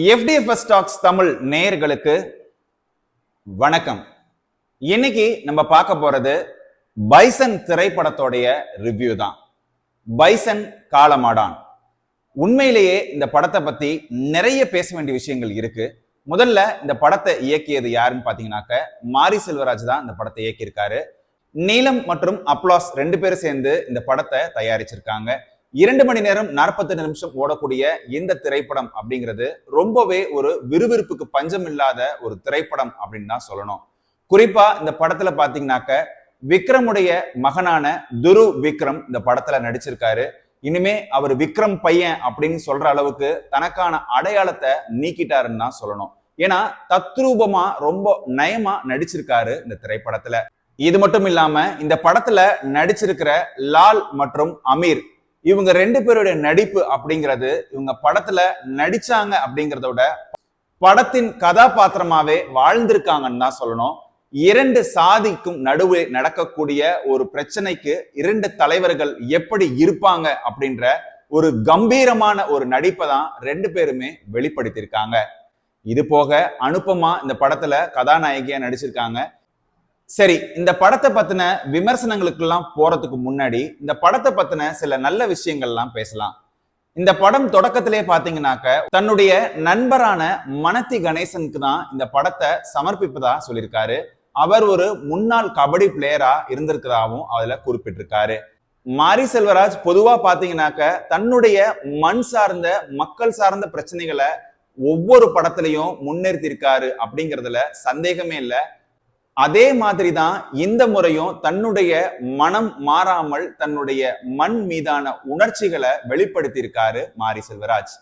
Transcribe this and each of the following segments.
FDFS stocks Tamil நேயர்களுக்கு வணக்கம். இன்னைக்கு நம்ம பார்க்க போறது பைசன் திரைப்படத்தோடைய ரிவ்யூ தான். பைசன் காலமாடான். உண்மையிலேயே இந்த படத்தை பத்தி நிறைய பேச வேண்டிய விஷயங்கள் இருக்கு. முதல்ல இந்த படத்தை இயக்கியது யாருன்னு பாத்தீங்கன்னாக்க மாரி செல்வராஜ் தான் இந்த படத்தை இயக்கியிருக்காரு. நீலம் மற்றும் அப்ளாஸ் ரெண்டு பேரும் சேர்ந்து இந்த படத்தை தயாரிச்சிருக்காங்க. 2 மணி நேரம் 48 நிமிஷம் ஓடக்கூடிய இந்த திரைப்படம் அப்படிங்கிறது ரொம்பவே ஒரு விறுவிறுப்புக்கு பஞ்சம் இல்லாத ஒரு திரைப்படம் அப்படின்னு தான் சொல்லணும். குறிப்பா இந்த படத்துல பாத்தீங்கன்னாக்க விக்ரமுடைய மகனான துரு விக்ரம் இந்த படத்துல நடிச்சிருக்காரு. இனிமே அவர் விக்ரம் பையன் அப்படின்னு சொல்ற அளவுக்கு தனக்கான அடையாளத்தை நீக்கிட்டாருன்னு தான் சொல்லணும். ஏன்னா தத்ரூபமா ரொம்ப நயமா நடிச்சிருக்காரு இந்த திரைப்படத்துல. இது மட்டும் இல்லாம இந்த படத்துல நடிச்சிருக்கிற லால் மற்றும் அமீர் இவங்க ரெண்டு பேருடைய நடிப்பு அப்படிங்கிறது இவங்க படத்துல நடிச்சாங்க அப்படிங்கிறத விட படத்தின் கதாபாத்திரமாவே வாழ்ந்திருக்காங்கன்னு தான் சொல்லணும். 2 சாதிக்கும் நடுவே நடக்கக்கூடிய ஒரு பிரச்சனைக்கு 2 தலைவர்கள் எப்படி இருப்பாங்க அப்படின்ற ஒரு கம்பீரமான ஒரு நடிப்பை தான் 2 பேருமே வெளிப்படுத்தியிருக்காங்க. இது போக அனுபமா இந்த படத்துல கதாநாயகியா நடிச்சிருக்காங்க. சரி, இந்த படத்தை பத்தின விமர்சனங்களுக்கு எல்லாம் போறதுக்கு முன்னாடி இந்த படத்தை பத்தின சில நல்ல விஷயங்கள்லாம் பேசலாம். இந்த படம் தொடக்கத்திலே பாத்தீங்கன்னாக்க தன்னுடைய நண்பரான மனத்தி கணேசனுக்கு தான் இந்த படத்தை சமர்ப்பிப்பதா சொல்லியிருக்காரு. அவர் ஒரு முன்னாள் கபடி பிளேயரா இருந்திருக்கிறதாவும் அதுல குறிப்பிட்டிருக்காரு. மாரி செல்வராஜ் பொதுவா பாத்தீங்கன்னாக்க தன்னுடைய மண் சார்ந்த மக்கள் சார்ந்த பிரச்சனைகளை ஒவ்வொரு படத்திலையும் முன்னிறுத்திருக்காரு அப்படிங்கிறதுல சந்தேகமே இல்லை. அதே மாதிரிதான் இந்த முறையும் தன்னுடைய மனம் மாறாமல் தன்னுடைய மண் மீதான உணர்ச்சிகளை வெளிப்படுத்தியிருக்காரு மாரி செல்வராஜ்.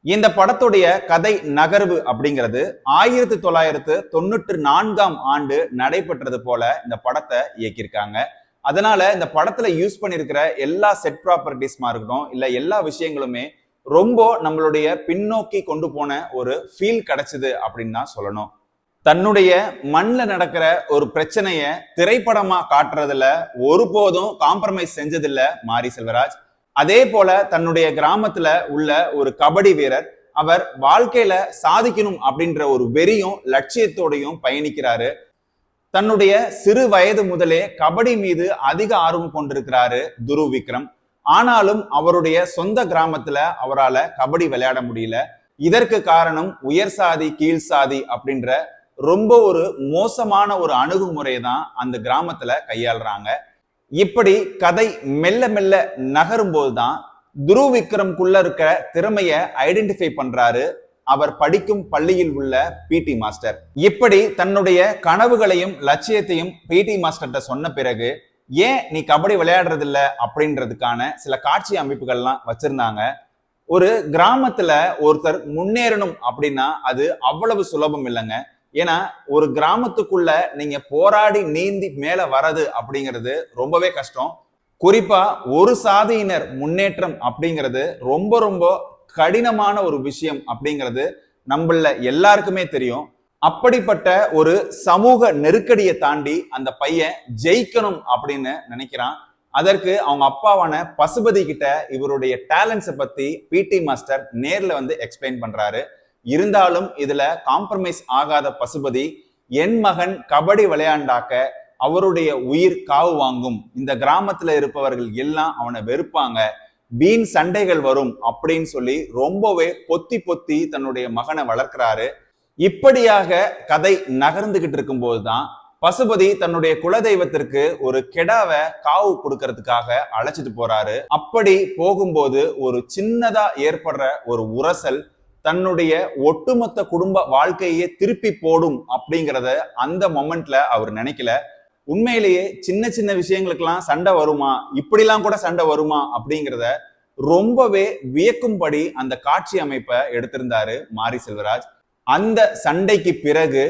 இந்த படத்துடைய கதை நகர்வு அப்படிங்கிறது 1994ஆம் ஆண்டு நடைபெற்றது போல இந்த படத்தை இயக்கியிருக்காங்க. அதனால இந்த படத்துல யூஸ் பண்ணிருக்கிற எல்லா செட் ப்ராப்பர்ட்டிஸ்மா இருக்கட்டும் இல்ல எல்லா விஷயங்களுமே ரொம்ப நம்மளுடைய பின்னோக்கி கொண்டு போன ஒரு ஃபீல் கிடைச்சது அப்படின்னு தான் சொல்லணும். தன்னுடைய மண்ல நடக்கிற ஒரு பிரச்சனைய திரைப்படமா காட்டுறதுல ஒருபோதும் காம்ப்ரமைஸ் செஞ்சதில்ல மாரி செல்வராஜ். அதே போல தன்னுடைய கிராமத்துல உள்ள ஒரு கபடி வீரர் அவர் வாழ்க்கையில சாதிக்கணும் அப்படின்ற ஒரு வெறியும் லட்சியத்தோடையும் பயணிக்கிறாரு. தன்னுடைய சிறு வயது முதலே கபடி மீது அதிக ஆர்வம் கொண்டிருக்கிறாரு துரு விக்ரம். ஆனாலும் அவருடைய சொந்த கிராமத்துல அவரால் கபடி விளையாட முடியல. இதற்கு காரணம் உயர் சாதி கீழ் சாதி அப்படின்ற ரொம்ப ஒரு மோசமான ஒரு அணுகுமுறையை தான் அந்த கிராமத்துல கையாளுறாங்க. இப்படி கதை மெல்ல மெல்ல நகரும் போதுதான் துரு விக்ரம்குள்ள இருக்க திறமைய ஐடென்டிஃபை பண்றாரு அவர் படிக்கும் பள்ளியில் உள்ள பிடி மாஸ்டர். இப்படி தன்னுடைய கனவுகளையும் லட்சியத்தையும் பிடி மாஸ்டர்கிட்ட சொன்ன பிறகு ஏன் நீ கபடி விளையாடுறது இல்ல அப்படின்றதுக்கான சில காட்சி அமைப்புகள்லாம் வச்சிருந்தாங்க. ஒரு கிராமத்துல ஒருத்தர் முன்னேறணும் அப்படின்னா அது அவ்வளவு சுலபம் இல்லைங்க. ஏன்னா ஒரு கிராமத்துக்குள்ள நீங்க போராடி நீந்தி மேல வர்றது அப்படிங்கிறது ரொம்பவே கஷ்டம். குறிப்பா ஒரு சாதியினர் முன்னேற்றம் அப்படிங்கிறது ரொம்ப ரொம்ப கடினமான ஒரு விஷயம் அப்படிங்கிறது நம்மள எல்லாருக்குமே தெரியும். அப்படிப்பட்ட ஒரு சமூக நெருக்கடியை தாண்டி அந்த பையன் ஜெயிக்கணும் அப்படின்னு நினைக்கிறான். அதற்கு அவங்க அப்பாவான பசுபதி கிட்ட இவருடைய டேலண்ட்ஸை பத்தி பிடி மாஸ்டர் நேர்ல வந்து எக்ஸ்பிளைன் பண்றாரு. இருந்தாலும் இதுல காம்ப்ரமைஸ் ஆகாத பசுபதி என் மகன் கபடி விளையாண்டாக்க அவருடைய உயிர் காவு வாங்கும், இந்த கிராமத்துல இருப்பவர்கள் எல்லாம் அவனை வெறுப்பாங்க, வீண் சண்டைகள் வரும் அப்படின்னு சொல்லி ரொம்பவே பொத்தி பொத்தி தன்னுடைய மகனை வளர்க்கிறாரு. இப்படியாக கதை நகர்ந்துகிட்டு இருக்கும் போதுதான் பசுபதி தன்னுடைய குலதெய்வத்திற்கு ஒரு கெடாவை காவு கொடுக்கறதுக்காக அழைச்சிட்டு போறாரு. அப்படி போகும்போது ஒரு சின்னதா ஏற்படுற ஒரு உரசல் தன்னுடைய ஒட்டுமொத்த குடும்ப வாழ்க்கையே திருப்பி போடும் அப்படிங்கிறத அந்த மொமெண்ட்ல அவர் நினைக்கல. உண்மையிலேயே சின்ன சின்ன விஷயங்களுக்கெல்லாம் சண்டை வருமா, இப்படிலாம் கூட சண்டை வருமா அப்படிங்கிறத ரொம்பவே வியக்கும்படி அந்த காட்சி அமைப்பை எடுத்திருந்தாரு மாரி செல்வராஜ். அந்த சண்டைக்கு பிறகு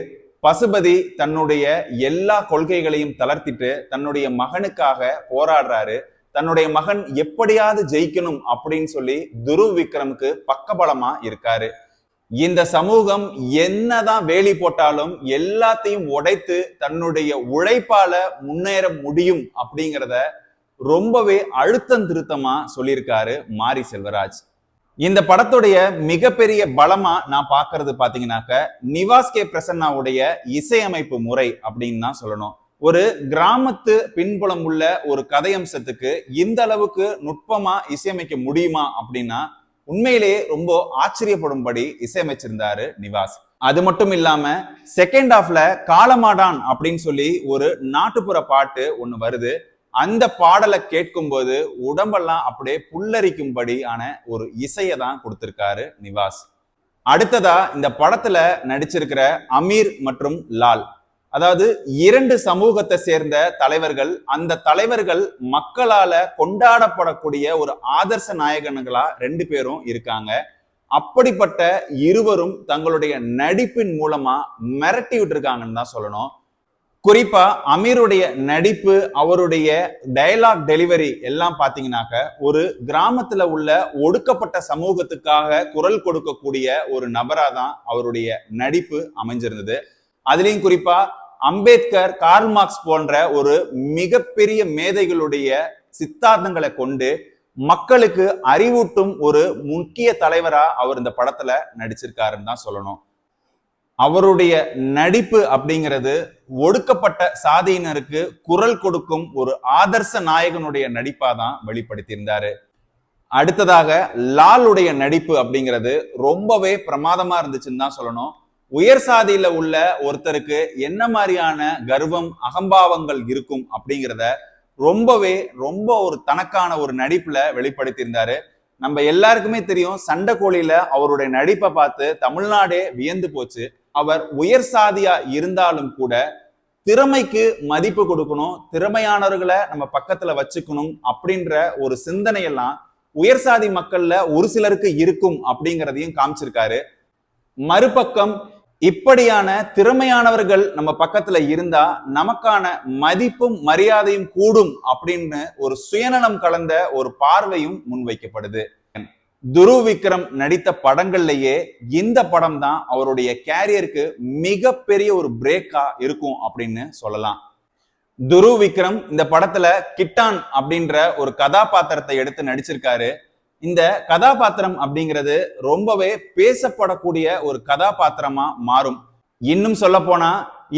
பசுபதி தன்னுடைய எல்லா கொள்கைகளையும் தளர்த்திட்டு தன்னுடைய மகனுக்காக போராடுறாரு. தன்னுடைய மகன் எப்படியாவது ஜெயிக்கணும் அப்படின்னு சொல்லி துரு விக்ரமுக்கு பக்கபலமா இருக்காரு. இந்த சமூகம் என்னதான் வேலி போட்டாலும் எல்லாத்தையும் உடைத்து தன்னுடைய உழைப்பால முன்னேற முடியும் அப்படிங்கிறத ரொம்பவே அழுத்தம் திருத்தமா சொல்லியிருக்காரு மாரி செல்வராஜ். இந்த படத்துடைய மிகப்பெரிய பலமா நான் பாக்குறது பாத்தீங்கன்னாக்க நிவாஸ் கே பிரசன்னாவுடைய இசையமைப்பு முறை அப்படின்னு தான் சொல்லணும். ஒரு கிராமத்து பின்புலம் உள்ள ஒரு கதையம்சத்துக்கு இந்த அளவுக்கு நுட்பமா இசையமைக்க முடியுமா அப்படின்னா உண்மையிலேயே ரொம்ப ஆச்சரியப்படும்படி இசையமைச்சிருந்தாரு நிவாஸ். அது மட்டும் இல்லாம செகண்ட் ஹாஃப்ல காலமாடான் அப்படின்னு சொல்லி ஒரு நாட்டுப்புற பாட்டு ஒண்ணு வருது. அந்த பாடலை கேட்கும் போது உடம்பெல்லாம் அப்படியே புல்லரிக்கும்படியான ஒரு இசையை தான் கொடுத்திருக்காரு நிவாஸ். அடுத்ததா இந்த படத்துல நடிச்சிருக்கிற அமீர் மற்றும் லால், அதாவது இரண்டு சமூகத்தை சேர்ந்த தலைவர்கள். அந்த தலைவர்கள் மக்களால கொண்டாடப்படக்கூடிய ஒரு ஆதர்ச நாயகன்களா ரெண்டு பேரும் இருக்காங்க. அப்படிப்பட்ட இருவரும் தங்களுடைய நடிப்பின் மூலமா மிரட்டி விட்டுருக்காங்கன்னு தான் சொல்லணும். குறிப்பா அமீருடைய நடிப்பு, அவருடைய டயலாக் டெலிவரி எல்லாம் பாத்தீங்கன்னாக்க ஒரு கிராமத்துல உள்ள ஒடுக்கப்பட்ட சமூகத்துக்காக குரல் கொடுக்கக்கூடிய ஒரு நபரா தான் அவருடைய நடிப்பு அமைஞ்சிருந்தது. அதுலயும் குறிப்பா அம்பேத்கர், கார்ல் மார்க்ஸ் போன்ற ஒரு மிகப்பெரிய மேதைகளுடைய சித்தாந்தங்களை கொண்டு மக்களுக்கு அறிவூட்டும் ஒரு முக்கிய தலைவரா அவர் இந்த படத்துல நடிச்சிருக்காருன்னு தான் சொல்லணும். அவருடைய நடிப்பு அப்படிங்கிறது ஒடுக்கப்பட்ட சாதியினருக்கு குரல் கொடுக்கும் ஒரு ஆதர்ச நாயகனுடைய நடிப்பா தான் வெளிப்படுத்தியிருந்தாரு. அடுத்ததாக லாலுடைய நடிப்பு அப்படிங்கிறது ரொம்பவே பிரமாதமா இருந்துச்சுன்னு தான் சொல்லணும். உயர் சாதியில உள்ள ஒருத்தருக்கு என்ன மாதிரியான கர்வம், அகம்பாவங்கள் இருக்கும் அப்படிங்கிறத ரொம்ப ஒரு தனக்கான ஒரு நடிப்புல வெளிப்படுத்தியிருந்தாரு. நம்ம எல்லாருக்குமே தெரியும், சண்டைக்கோழியில அவருடைய நடிப்பை பார்த்து தமிழ்நாடே வியந்து போச்சு. அவர் உயர் சாதியா இருந்தாலும் கூட திறமைக்கு மதிப்பு கொடுக்கணும், திறமையானவர்களை நம்ம பக்கத்துல வச்சுக்கணும் அப்படின்ற ஒரு சிந்தனையெல்லாம் உயர் சாதி மக்கள்ல ஒரு சிலருக்கு இருக்கும் அப்படிங்கிறதையும் காமிச்சிருக்காரு. மறுபக்கம் இப்படியான திறமையானவர்கள் நம்ம பக்கத்துல இருந்தா நமக்கான மதிப்பும் மரியாதையும் கூடும் அப்படின்னு ஒரு சுயநலம் கலந்த ஒரு பார்வையும் முன்வைக்கப்படுது. துருவ் விக்ரம் நடித்த படங்கள்லயே இந்த படம் தான் அவருடைய கேரியருக்கு மிகப்பெரிய ஒரு பிரேக்கா இருக்கும் அப்படின்னு சொல்லலாம். துருவ் விக்ரம் இந்த படத்துல கிட்டான் அப்படின்ற ஒரு கதாபாத்திரத்தை எடுத்து நடிச்சிருக்காரு. இந்த கதாபாத்திரம் அப்படிங்கிறது ரொம்பவே பேசப்படக்கூடிய ஒரு கதாபாத்திரமா மாறும். இன்னும் சொல்ல போனா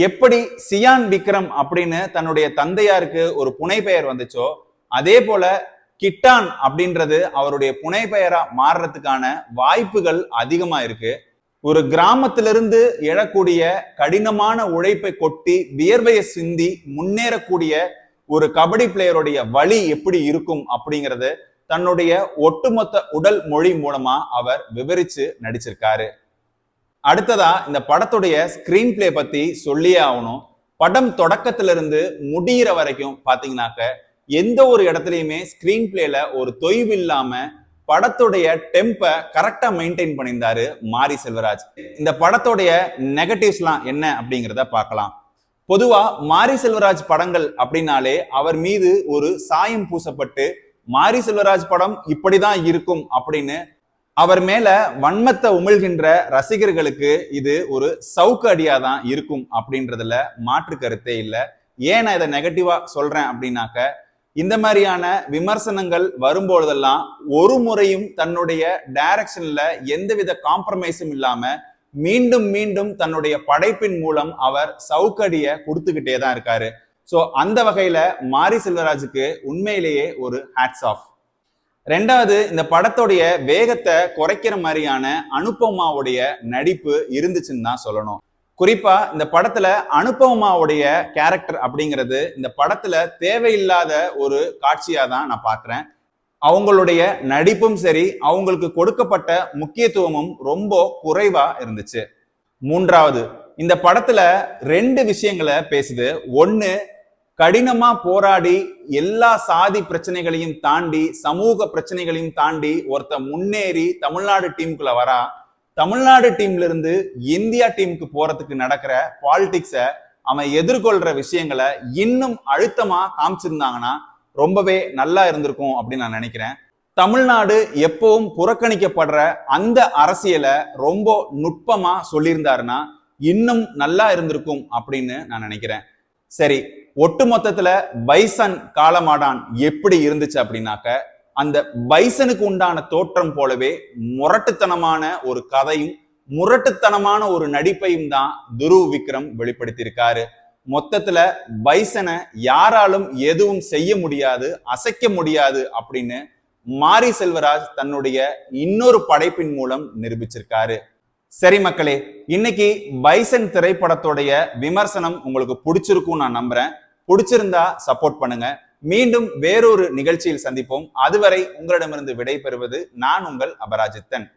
எப்படி சியான் விக்ரம் அப்படின்னு தன்னுடைய தந்தையாருக்கு ஒரு புனை பெயர் வந்துச்சோ அதே போல கிட்டான் அப்படின்றது அவருடைய புனை பெயரா மாறுறதுக்கான வாய்ப்புகள் அதிகமா இருக்கு. ஒரு கிராமத்திலிருந்து எழக்கூடிய கடினமான உழைப்பை கொட்டி வியர்வையை சிந்தி முன்னேறக்கூடிய ஒரு கபடி பிளேயருடைய வழி எப்படி இருக்கும் அப்படிங்கிறது தன்னுடைய ஒட்டுமொத்த உடல் மொழி மூலமா அவர் விவரிச்சு நடிச்சிருக்காரு. அடுத்ததா இந்த படத்துடைய ஸ்கிரீன் பிளே பத்தி சொல்லியே ஆகணும். படம் தொடக்கத்திலிருந்து முடிகிற வரைக்கும் பாத்தீங்கன்னாக்க எந்த ஒரு இடத்துலயுமே ஸ்கிரீன் பிளேல ஒரு தொய்வு இல்லாம படத்துடைய டெம்ப கரெக்டா மெயின்டைன் பண்ணியிருந்தாரு மாரி செல்வராஜ். இந்த படத்துடைய நெகட்டிவ்ஸ்லாம் என்ன அப்படிங்கிறத பார்க்கலாம். பொதுவா மாரி செல்வராஜ் படங்கள் அப்படின்னாலே அவர் மீது ஒரு சாயம் பூசப்பட்டு மாரி செல்வராஜ் படம் இப்படிதான் இருக்கும் அப்படின்னு அவர் மேல வன்மத்தை உமிழ்கின்ற ரசிகர்களுக்கு இது ஒரு சவுக்கு அடியாதான் இருக்கும் அப்படின்றதுல மாற்று கருத்தே இல்லை. ஏன் நான் இதை நெகட்டிவா சொல்றேன் அப்படின்னாக்க இந்த மாதிரியான விமர்சனங்கள் வரும்போதெல்லாம் ஒரு முறையும் தன்னுடைய டைரக்ஷன்ல எந்தவித காம்ப்ரமைஸும் இல்லாம மீண்டும் மீண்டும் தன்னுடைய படைப்பின் மூலம் அவர் சவுக்கடிய கொடுத்துக்கிட்டே தான் இருக்காரு. சோ அந்த வகையில மாரி செல்வராஜுக்கு உண்மையிலேயே ஒரு ஹேட்ஸ் ஆஃப். ரெண்டாவது, இந்த படத்துடைய வேகத்தை குறைக்கிற மாதிரியான அனுபமாவுடைய நடிப்பு இருந்துச்சுன்னு தான் சொல்லணும். குறிப்பா இந்த படத்துல அனுபமாவுடைய கேரக்டர் அப்படிங்கிறது இந்த படத்துல தேவையில்லாத ஒரு காட்சியா தான் நான் பாக்குறேன். அவங்களுடைய நடிப்பும் சரி, அவங்களுக்கு கொடுக்கப்பட்ட முக்கியத்துவமும் ரொம்ப குறைவா இருந்துச்சு. மூன்றாவது, இந்த படத்துல ரெண்டு விஷயங்களை பேசுது. ஒண்ணு, கடினமா போராடி எல்லா சாதி பிரச்சனைகளையும் தாண்டி சமூக பிரச்சனைகளையும் தாண்டி ஒருத்த முன்னேறி தமிழ்நாடு டீமுக்குள்ள வரா. தமிழ்நாடு டீம்ல இருந்து இந்தியா டீமுக்கு போறதுக்கு நடக்கிற பாலிடிக்ஸ அவன் எதிர்கொள்ற விஷயங்களை இன்னும் அழுத்தமா காமிச்சிருந்தாங்கன்னா ரொம்பவே நல்லா இருந்திருக்கும் அப்படின்னு நான் நினைக்கிறேன். தமிழ்நாடு எப்பவும் புறக்கணிக்கப்படுற அந்த அரசியலை ரொம்ப நுட்பமா சொல்லியிருந்தாருன்னா இன்னும் நல்லா இருந்திருக்கும் அப்படின்னு நான் நினைக்கிறேன். சரி, ஒட்டு மொத்தத்துல பைசன் காலமாடான் எப்படி இருந்துச்சு அப்படின்னாக்க அந்த பைசனுக்கு உண்டான தோற்றம் போலவே முரட்டுத்தனமான ஒரு கதையும் முரட்டுத்தனமான ஒரு நடிப்பையும் தான் துருவ் விக்ரம் வெளிப்படுத்தியிருக்காரு. மொத்தத்துல பைசனை யாராலும் எதுவும் செய்ய முடியாது, அசைக்க முடியாது அப்படின்னு மாரி செல்வராஜ் தன்னுடைய இன்னொரு படைப்பின் மூலம் நிரூபிச்சிருக்காரு. சரி மக்களே, இன்னைக்கு பைசன் திரைப்படத்துடைய விமர்சனம் உங்களுக்கு பிடிச்சிருக்கும் நான் நம்புறேன். பிடிச்சிருந்தா சப்போர்ட் பண்ணுங்க. மீண்டும் வேறொரு நிகழ்ச்சியில் சந்திப்போம். அதுவரை உங்களிடமிருந்து விடை பெறுவது நான் உங்கள் அபராஜித்தன்.